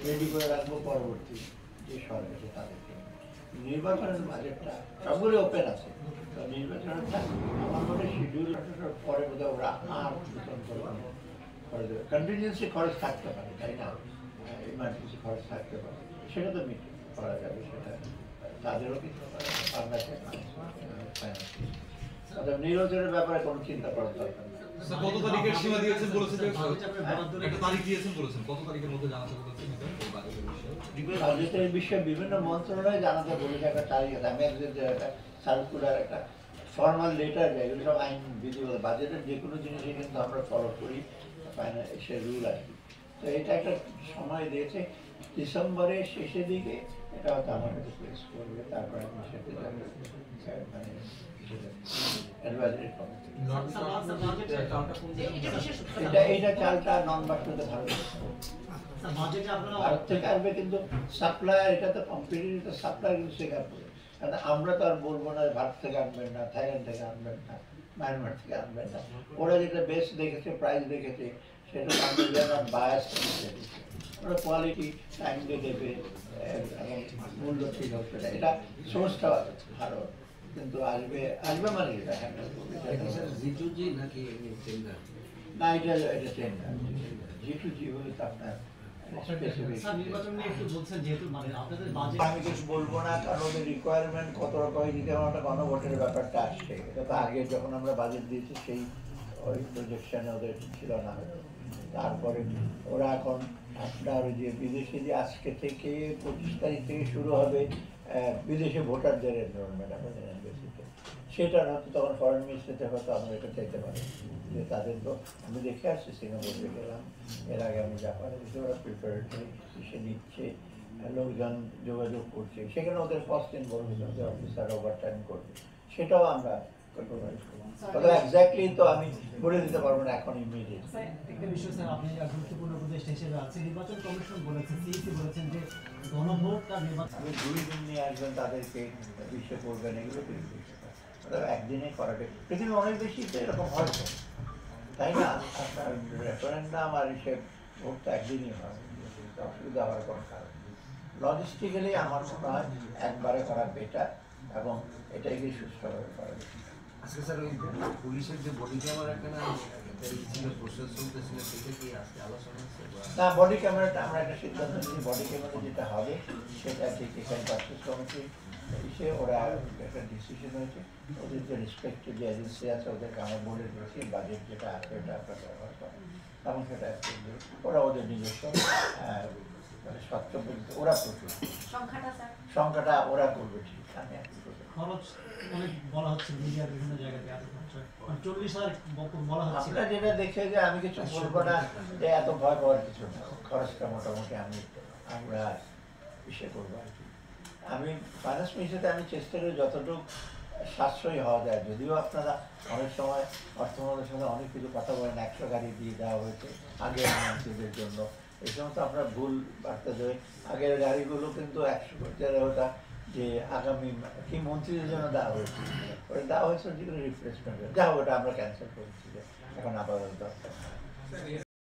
Ready করে রাখবো পরবর্তী যে সরকার আছে তাদেরকে। নির্বাচনের বাজেটটা সবগুলো ওপেন আছে, তো নির্বাচনটা আমার মনে শিডিউল পরে বোধহয় ওরা আর বিতরণ করবে, খরচ কন্টিনজেন্সি খরচ থাকতে পারে, তাই না, ইমার্জেন্সি খরচ থাকতে পারে, সেটা তো মিট করা যাবে, সেটা তাদেরও কিছু বাংলাদেশে নির্বাচনের ব্যাপারে কোনো চিন্তা করার দরকার নেই। কত তারিখের সীমা দিয়েছেন বলেছেন, একটা তারিখ দিয়েছেন বলেছেন, কত তারিখের মধ্যে জানাতে বলেছেন বাজেটের বিষয়ে বিভিন্ন মন্ত্রণালয় জানাতে বলে একটা তারিখ আছে। আমি একজন একটা সার্কুলার একটা ফর্মাল লেটার যায়, এগুলো সব আইন বিধি, বাজেটের যে কোনো জিনিসই কিন্তু আমরা ফলো করি, সে রুল আসবে। তো এটা একটা সময় দিয়েছে ডিসেম্বরের শেষের দিকে, এটা হয়তো আমার কাছে প্লেস করবে, তারপরে আমি সেটা মানে এইটা চালটা নন বাটতে ভালো ভারত থেকে আসবে, কিন্তু সাপ্লায়ার এটা তো কম্পিটিটিভ, সাপ্লায়ার কিন্তু স্বীকার করে। কারণ আমরা তো আর বলবো না ভারত থেকে আনবেন না, থাইল্যান্ড থেকে আনবেন না, মায়ানমার থেকে আনবেন না, ওরা যেটা বেস্ট দেখেছে, প্রাইস দেখেছে, সেটা আমরা বায়াস দিচ্ছে, ওরা কোয়ালিটি টাইম দিয়ে দেবে এবং মূল্য ঠিক হবে, সেটা এটা সোর্সটা ভালো, কিন্তু আসবে আসবে মানে এটা না, এটা এটা টেন্ডার, জি2জি হলে তো আপনার আমি কিছু বলবো না, কারণ ওদের রিকোয়ারমেন্ট কত রকম দিতে একটা গণভোটের ব্যাপারটা আসছে, এটা তো আগে যখন আমরা বাজেট দিয়েছি সেই ওই প্রজেকশনে ওদের ছিল না। তারপরে ওরা এখন আপনার যে বিদেশে যে আজকে থেকে 25 তারিখ থেকে শুরু হবে বিদেশে ভোটারদের এনরোলমেন্ট আমাদের এমবেসিতে, সেটা হয়তো তখন ফরেন মিনিস্ট্রিতে হয়তো আমরা এটা চাইতে পারি যে তাদের তো আমি দেখে আসছি, সিঙ্গাপুরে গেলাম, এর আগে আমি জাপানে গেছি, ওরা প্রিপারেটরি এসে দিচ্ছে, লোকজন যোগাযোগ করছে, সেখানে ওদের কস্ট ইনভলভ হচ্ছে, অফিসার ওভারটাইম করবে, সেটাও আমরা কম্প্রোমাইজ করবো। তবে এক্স্যাক্টলি তো আমি বলে দিতে পারবো না এখন ইমিডিয়েট। একটা বিষয় স্যার, আপনি গুরুত্বপূর্ণ উপদেষ্টা হিসেবে আছেন, নির্বাচন কমিশন বলেছে, সিইসি বলেছেন যে গণভোটটা নির্বাচন আমি 2 দিন নিয়ে আসবেন, তাদেরকে বিষয় করবেন, এগুলো একদিনে করাটা পৃথিবী অনেক বেশি তো এরকম হয়, তাই না, আপনার রেফারেন্ডাম আর হিসেব ভোট তো একদিনই হয়, অসুবিধা হওয়ার কোনো কারণ লজিস্টিক্যালি আমার মনে হয় একবারে করা বেটার, এবং এটাই কি সুস্থভাবে করা বেটার। আজকে স্যার ওই পুলিশের যে বডি ক্যামেরা কেনা ছিল প্রসেস চলতেছিল, সেটা কি আজকে আলোচনা হচ্ছে? না, বডি ক্যামেরাটা আমরা একটা সিদ্ধান্ত নিয়েছি, বডি ক্যামেরা যেটা হবে সেটা ঠিক এখানে পারচেস কমিটি এসে ওরা একটা ডিসিশন হয়েছে, ওদের যে রেসপেক্টিভ যে এজেন্সি আছে ওদেরকে আমরা বলে দিয়েছি বাজেট যেটা আছে ওটা আপনার ব্যবহার করেন, এবং সেটা ওরা ওদের নিজস্ব মানে স্বচ্ছ, ওরা প্রচুর সংখ্যাটা ওরা করবে, ঠিক আমি খরচ অনেক বলা হচ্ছে মিডিয়ার বিভিন্ন জায়গাতে, 40,000 বলা হচ্ছে। আপনারা যেটা দেখে যে আমি কিছু বলবো না, যে এত ভয় পাওয়ার কিছু না, খরচটা মোটামুটি আমরা ইসে করবো আর কি। আমি ফাইন্যান্স মিনিস্ট্রিতে আমি চেষ্টা করি যতটুকু সাশ্রয়ী হওয়া যায়, যদিও আপনারা অনেক সময় অর্থমন্ত্রীর সাথে অনেক কিছু কথা বলেন, 100 গাড়ি দিয়ে দেওয়া হয়েছে আগের মন্ত্রীদের জন্য, এই সমস্ত আপনার ভুল বার্তা দেবে। আগের গাড়িগুলো কিন্তু 100 কোটি ওটা যে আগামী কি মন্ত্রীদের জন্য দেওয়া হয়েছে, ওটা দেওয়া হয়েছে যেগুলো রিপ্লেসমেন্ট, যা ওটা আমরা ক্যান্সেল করেছি, এখন আপাতত দরকার।